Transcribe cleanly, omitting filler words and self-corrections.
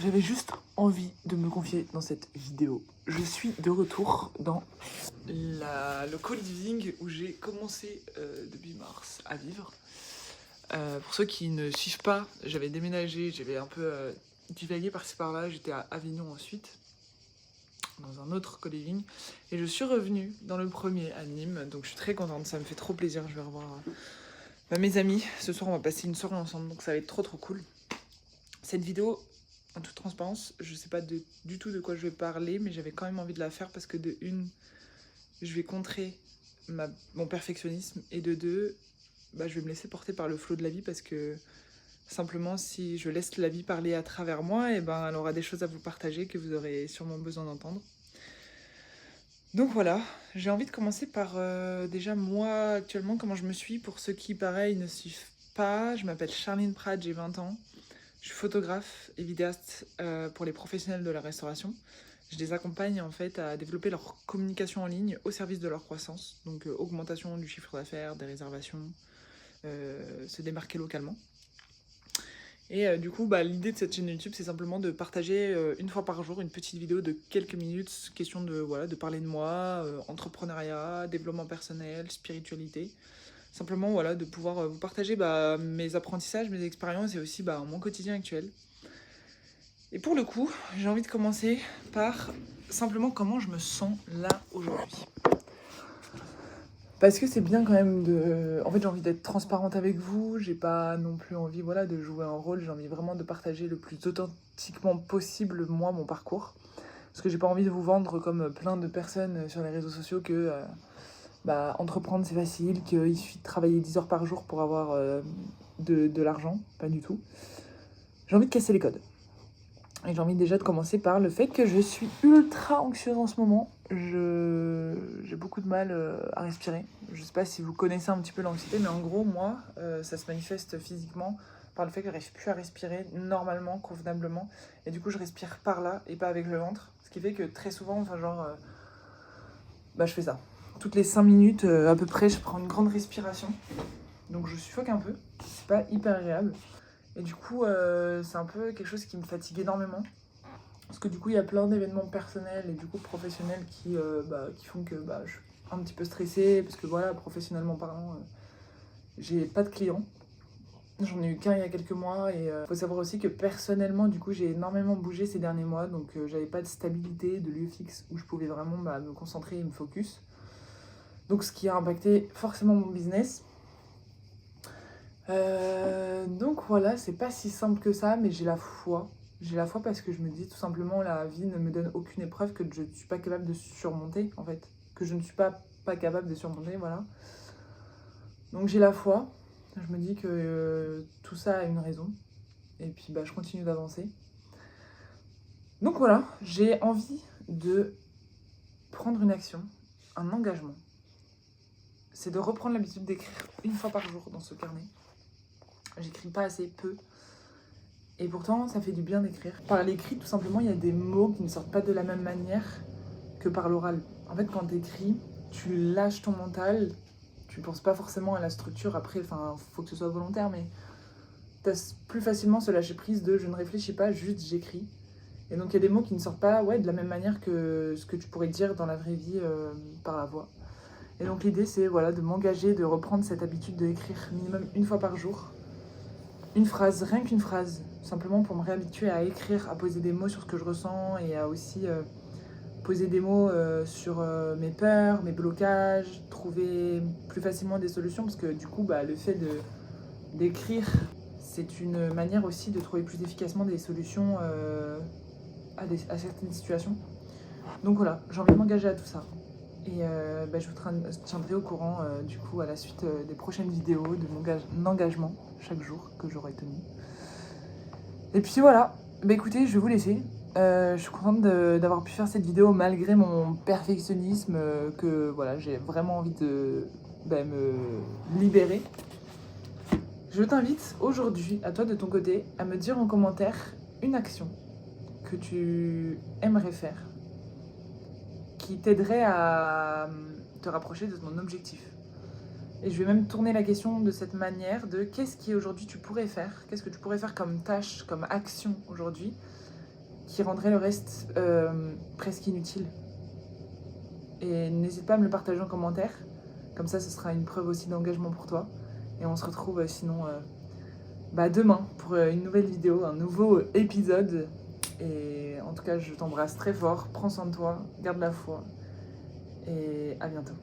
J'avais juste envie de me confier dans cette vidéo. Je suis de retour dans le co-living où j'ai commencé depuis mars à vivre. Pour ceux qui ne suivent pas, j'avais déménagé, j'avais un peu divagué par-ci par-là. J'étais à Avignon ensuite, dans un autre co-living. Et je suis revenue dans le premier à Nîmes. Donc je suis très contente, ça me fait trop plaisir. Je vais revoir mes amis. Ce soir, on va passer une soirée ensemble, donc ça va être trop cool. Cette vidéo, en toute transparence, je sais pas du tout de quoi je vais parler, mais j'avais quand même envie de la faire parce que de une, je vais contrer mon perfectionnisme, et de deux, je vais me laisser porter par le flot de la vie parce que simplement si je laisse la vie parler à travers moi, et elle aura des choses à vous partager que vous aurez sûrement besoin d'entendre. Donc voilà, j'ai envie de commencer par déjà moi actuellement comment je me suis, pour ceux qui pareil ne suivent pas. Je m'appelle Charline Pratt, j'ai 20 ans. Je suis photographe et vidéaste pour les professionnels de la restauration. Je les accompagne en fait à développer leur communication en ligne au service de leur croissance, donc augmentation du chiffre d'affaires, des réservations, se démarquer localement. Et du coup, l'idée de cette chaîne YouTube, c'est simplement de partager une fois par jour une petite vidéo de quelques minutes, question de parler de moi, entrepreneuriat, développement personnel, spiritualité. Simplement, de pouvoir vous partager mes apprentissages, mes expériences et aussi mon quotidien actuel. Et pour le coup, j'ai envie de commencer par simplement comment je me sens là aujourd'hui. Parce que c'est bien quand même de... En fait, j'ai envie d'être transparente avec vous, j'ai pas non plus envie de jouer un rôle, j'ai envie vraiment de partager le plus authentiquement possible, moi, mon parcours. Parce que j'ai pas envie de vous vendre comme plein de personnes sur les réseaux sociaux que... entreprendre c'est facile, qu'il suffit de travailler 10 heures par jour pour avoir de l'argent, pas du tout. J'ai envie de casser les codes. Et j'ai envie déjà de commencer par le fait que je suis ultra anxieuse en ce moment. J'ai beaucoup de mal à respirer. Je sais pas si vous connaissez un petit peu l'anxiété, mais en gros, moi, ça se manifeste physiquement par le fait que je n'arrive plus à respirer normalement, convenablement. Et du coup, je respire par là et pas avec le ventre. Ce qui fait que très souvent, je fais ça. Toutes les 5 minutes, à peu près, je prends une grande respiration. Donc je suffoque un peu. C'est pas hyper agréable. Et du coup, c'est un peu quelque chose qui me fatigue énormément. Parce que du coup, il y a plein d'événements personnels et du coup professionnels qui font que je suis un petit peu stressée. Parce que professionnellement parlant, j'ai pas de clients. J'en ai eu qu'un il y a quelques mois. Et faut savoir aussi que personnellement, du coup, j'ai énormément bougé ces derniers mois. Donc j'avais pas de stabilité, de lieu fixe où je pouvais vraiment me concentrer et me focus. Donc ce qui a impacté forcément mon business. Donc voilà, c'est pas si simple que ça, mais j'ai la foi. J'ai la foi parce que je me dis tout simplement, la vie ne me donne aucune épreuve que je ne suis pas capable de surmonter, en fait. Que je ne suis pas capable de surmonter, voilà. Donc j'ai la foi. Je me dis que tout ça a une raison. Et puis je continue d'avancer. Donc voilà, j'ai envie de prendre une action, un engagement. C'est de reprendre l'habitude d'écrire une fois par jour dans ce carnet. J'écris pas assez, peu. Et pourtant, ça fait du bien d'écrire. Par l'écrit, tout simplement, il y a des mots qui ne sortent pas de la même manière que par l'oral. En fait, quand tu écris, tu lâches ton mental, tu penses pas forcément à la structure. Après, faut que ce soit volontaire, mais tu as plus facilement ce lâcher prise de je ne réfléchis pas, juste j'écris. Et donc, il y a des mots qui ne sortent pas de la même manière que ce que tu pourrais dire dans la vraie vie par la voix. Et donc, l'idée, c'est de m'engager, de reprendre cette habitude d'écrire minimum une fois par jour. Une phrase, rien qu'une phrase, simplement pour me réhabituer à écrire, à poser des mots sur ce que je ressens et à aussi poser des mots sur mes peurs, mes blocages, trouver plus facilement des solutions parce que du coup, le fait d'écrire, c'est une manière aussi de trouver plus efficacement des solutions à certaines situations. Donc voilà, j'ai envie de m'engager à tout ça. Et je vous tiendrai au courant du coup à la suite des prochaines vidéos de mon engagement chaque jour que j'aurai tenu. Et puis voilà, écoutez, je vais vous laisser. Je suis contente d'avoir pu faire cette vidéo malgré mon perfectionnisme, que j'ai vraiment envie de me libérer. Je t'invite aujourd'hui, à toi de ton côté, à me dire en commentaire une action que tu aimerais faire qui t'aiderait à te rapprocher de ton objectif. Et je vais même tourner la question de cette manière de qu'est-ce qui aujourd'hui tu pourrais faire, qu'est-ce que tu pourrais faire comme tâche, comme action aujourd'hui qui rendrait le reste presque inutile. Et n'hésite pas à me le partager en commentaire. Comme ça, ce sera une preuve aussi d'engagement pour toi. Et on se retrouve sinon demain pour une nouvelle vidéo, un nouveau épisode. Et en tout cas, je t'embrasse très fort. Prends soin de toi, garde la foi. Et à bientôt.